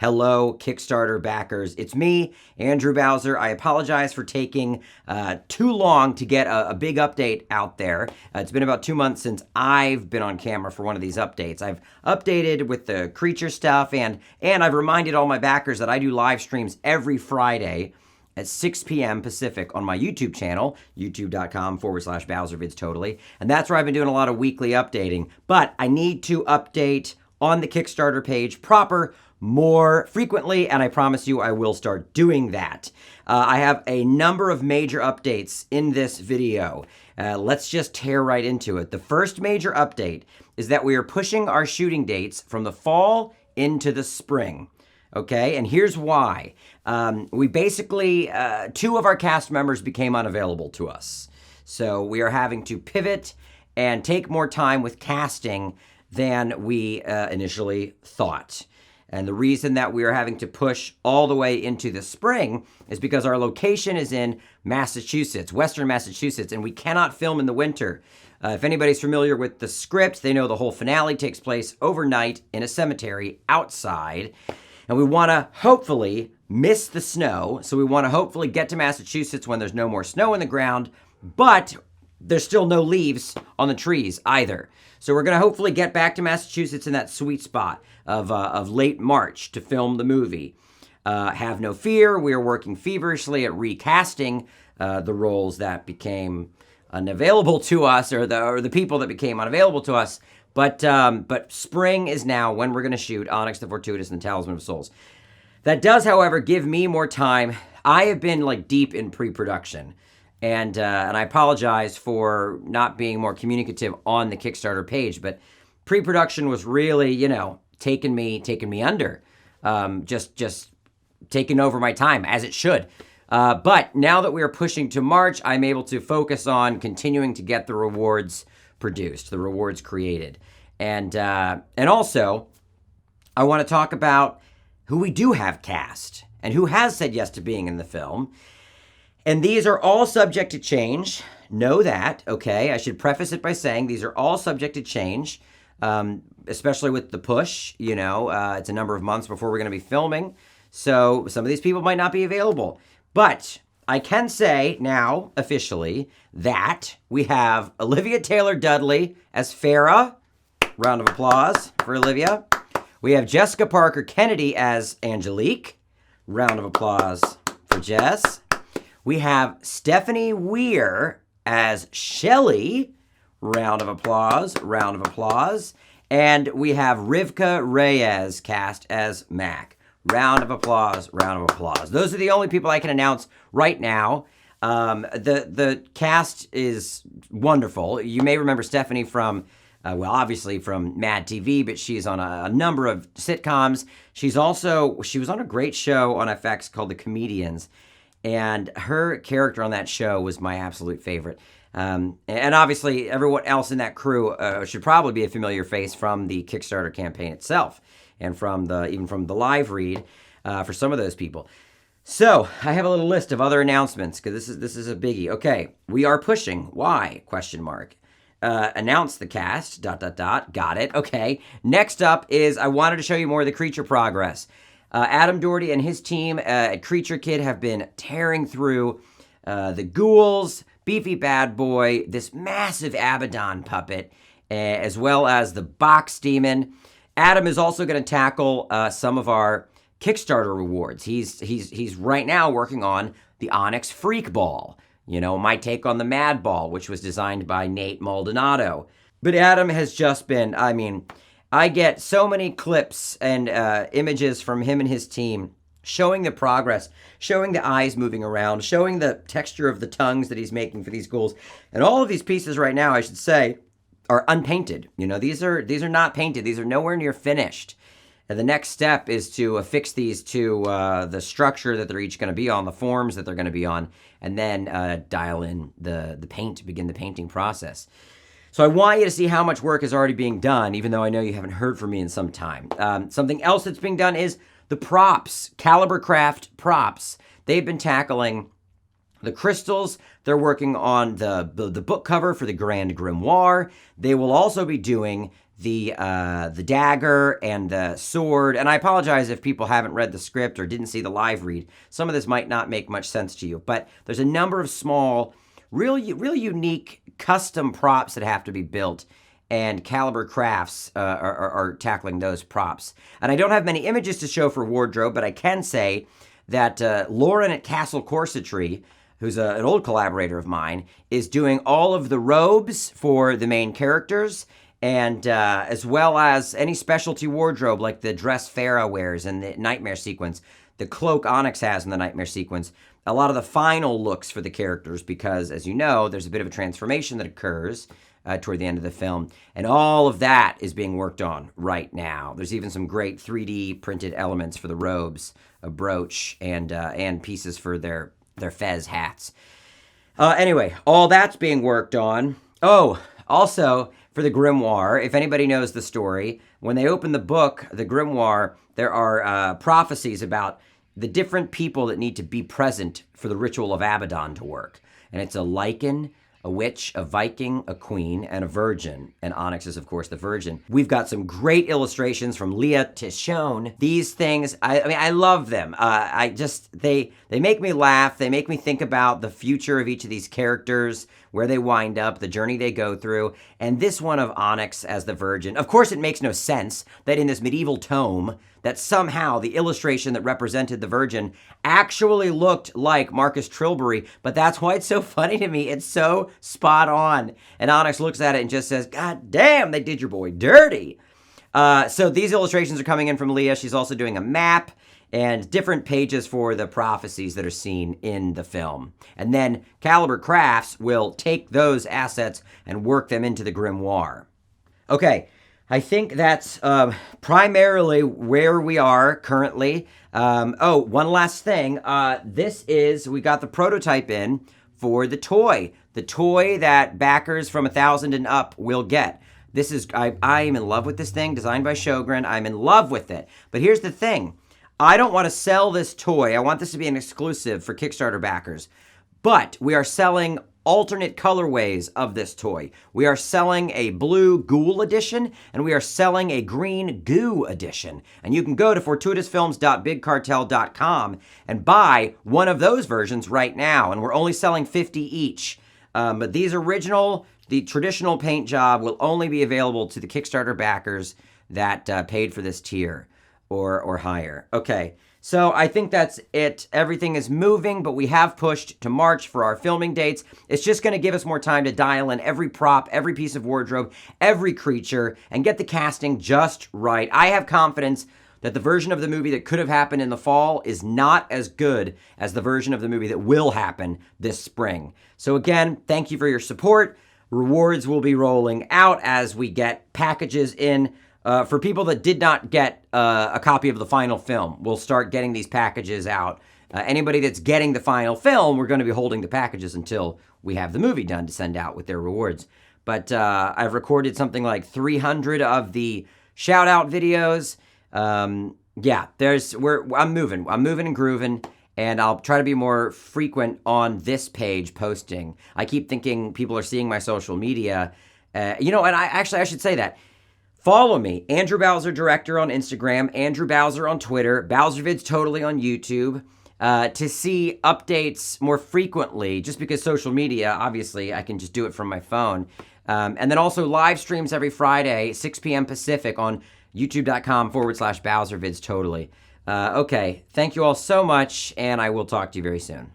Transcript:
Hello, Kickstarter backers. It's me, Andrew Bowser. I apologize for taking too long to get a big update out there. It's been about 2 months since I've been on camera for one of these updates. I've updated with the creature stuff, and I've reminded all my backers that I do live streams every Friday at 6 p.m. Pacific on my YouTube channel, youtube.com/BowserVids totally. And that's where I've been doing a lot of weekly updating. But I need to update on the Kickstarter page more frequently, and I promise you I will start doing that. I have a number of major updates in this video. Let's just tear right into it. The first major update is that we are pushing our shooting dates from the fall into the spring. Okay, and here's why. We basically, 2 of our cast members became unavailable to us. So we are having to pivot and take more time with casting than we initially thought. And the reason that we are having to push all the way into the spring is because our location is in Massachusetts, Western Massachusetts, and we cannot film in the winter. If anybody's familiar with the script, they know the whole finale takes place overnight in a cemetery outside. And we want to hopefully miss the snow. So we want to hopefully get to Massachusetts when there's no more snow in the ground, but there's still no leaves on the trees either. So we're going to hopefully get back to Massachusetts in that sweet spot of late March to film the movie. Have no fear, we are working feverishly at recasting the roles that became unavailable to us, or the people that became unavailable to us. But spring is now when we're going to shoot Onyx the Fortuitous and Talisman of Souls. That does, however, give me more time. I have been deep in pre-production. And I apologize for not being more communicative on the Kickstarter page, but pre-production was really, taking me under, just taking over my time as it should. But now that we are pushing to March, I'm able to focus on continuing to get the rewards produced, the rewards created, and also I want to talk about who we do have cast and who has said yes to being in the film. And these are all subject to change. Know that, okay? I should preface it by saying these are all subject to change, especially with the push. It's a number of months before we're going to be filming. So some of these people might not be available. But I can say now, officially, that we have Olivia Taylor-Dudley as Farah. Round of applause for Olivia. We have Jessica Parker Kennedy as Angelique. Round of applause for Jess. We have Stephanie Weir as Shelley. Round of applause, round of applause. And we have Rivka Reyes cast as Mac. Round of applause, round of applause. Those are the only people I can announce right now. The cast is wonderful. You may remember Stephanie from, obviously from Mad TV, but she's on a number of sitcoms. She was on a great show on FX called The Comedians. And her character on that show was my absolute favorite. And obviously, everyone else in that crew should probably be a familiar face from the Kickstarter campaign itself, and even from the live read for some of those people. So I have a little list of other announcements because this is a biggie. Okay, we are pushing. Why? ? Announce the cast. ... Got it. Okay. Next up is I wanted to show you more of the creature progress. Adam Doherty and his team at Creature Kid have been tearing through the ghouls, Beefy Bad Boy, this massive Abaddon puppet, as well as the Box Demon. Adam is also going to tackle some of our Kickstarter rewards. He's right now working on the Onyx Freak Ball. My take on the Mad Ball, which was designed by Nate Maldonado. But Adam has just been, I get so many clips and images from him and his team showing the progress, showing the eyes moving around, showing the texture of the tongues that he's making for these ghouls. And all of these pieces right now, I should say, are unpainted. These are not painted. These are nowhere near finished. And the next step is to affix these to the structure that they're each going to be on, the forms that they're going to be on, and then dial in the paint, begin the painting process. So I want you to see how much work is already being done, even though I know you haven't heard from me in some time. Something else that's being done is the props, Caliber Craft props. They've been tackling the crystals. They're working on the book cover for the Grand Grimoire. They will also be doing the dagger and the sword. And I apologize if people haven't read the script or didn't see the live read. Some of this might not make much sense to you, but there's a number of small, really unique custom props that have to be built, and Caliber Crafts are tackling those props. And I don't have many images to show for wardrobe, but I can say that Lauren at Castle Corsetry, who's an old collaborator of mine, is doing all of the robes for the main characters, and as well as any specialty wardrobe like the dress Farah wears in the Nightmare sequence, the cloak Onyx has in the Nightmare sequence, a lot of the final looks for the characters, because as you know, there's a bit of a transformation that occurs toward the end of the film, and all of that is being worked on right now. There's even some great 3D printed elements for the robes, a brooch, and pieces for their fez hats. Anyway, all that's being worked on. Oh, also, for the grimoire, if anybody knows the story, when they open the book, the grimoire, there are prophecies about the different people that need to be present for the ritual of Abaddon to work. And it's a Lycan, a witch, a Viking, a queen, and a virgin. And Onyx is, of course, the virgin. We've got some great illustrations from Leah Tishon. These things, I mean, I love them. They make me laugh. They make me think about the future of each of these characters, where they wind up, the journey they go through. And this one of Onyx as the virgin. Of course, it makes no sense that in this medieval tome, that somehow the illustration that represented the virgin actually looked like Marcus Trilbury, but that's why it's so funny to me. It's so spot on. And Onyx looks at it and just says, God damn, they did your boy dirty. So these illustrations are coming in from Leah. She's also doing a map and different pages for the prophecies that are seen in the film. And then Caliber Crafts will take those assets and work them into the grimoire. Okay. I think that's primarily where we are currently. One last thing. We got the prototype in for the toy that backers from 1,000 and up will get. I am in love with this thing, designed by Sjogren. I'm in love with it. But here's the thing. I don't want to sell this toy. I want this to be an exclusive for Kickstarter backers. But we are selling alternate colorways of this toy. We are selling a blue ghoul edition, and we are selling a green goo edition. And you can go to fortuitousfilms.bigcartel.com and buy one of those versions right now. And we're only selling 50 each. But these the traditional paint job will only be available to the Kickstarter backers that paid for this tier or higher. Okay. So I think that's it. Everything is moving, but we have pushed to March for our filming dates. It's just going to give us more time to dial in every prop, every piece of wardrobe, every creature, and get the casting just right. I have confidence that the version of the movie that could have happened in the fall is not as good as the version of the movie that will happen this spring. So again, thank you for your support. Rewards will be rolling out as we get packages in. For people that did not get a copy of the final film, we'll start getting these packages out. Anybody that's getting the final film, we're going to be holding the packages until we have the movie done to send out with their rewards. But I've recorded something like 300 of the shout-out videos. I'm moving and grooving, and I'll try to be more frequent on this page posting. I keep thinking people are seeing my social media. And I should say that. Follow me, Andrew Bowser Director on Instagram, Andrew Bowser on Twitter, BowserVids Totally on YouTube, to see updates more frequently, just because social media, obviously, I can just do it from my phone. And then also live streams every Friday, 6 p.m. Pacific on youtube.com/BowserVids Totally. Okay, thank you all so much, and I will talk to you very soon.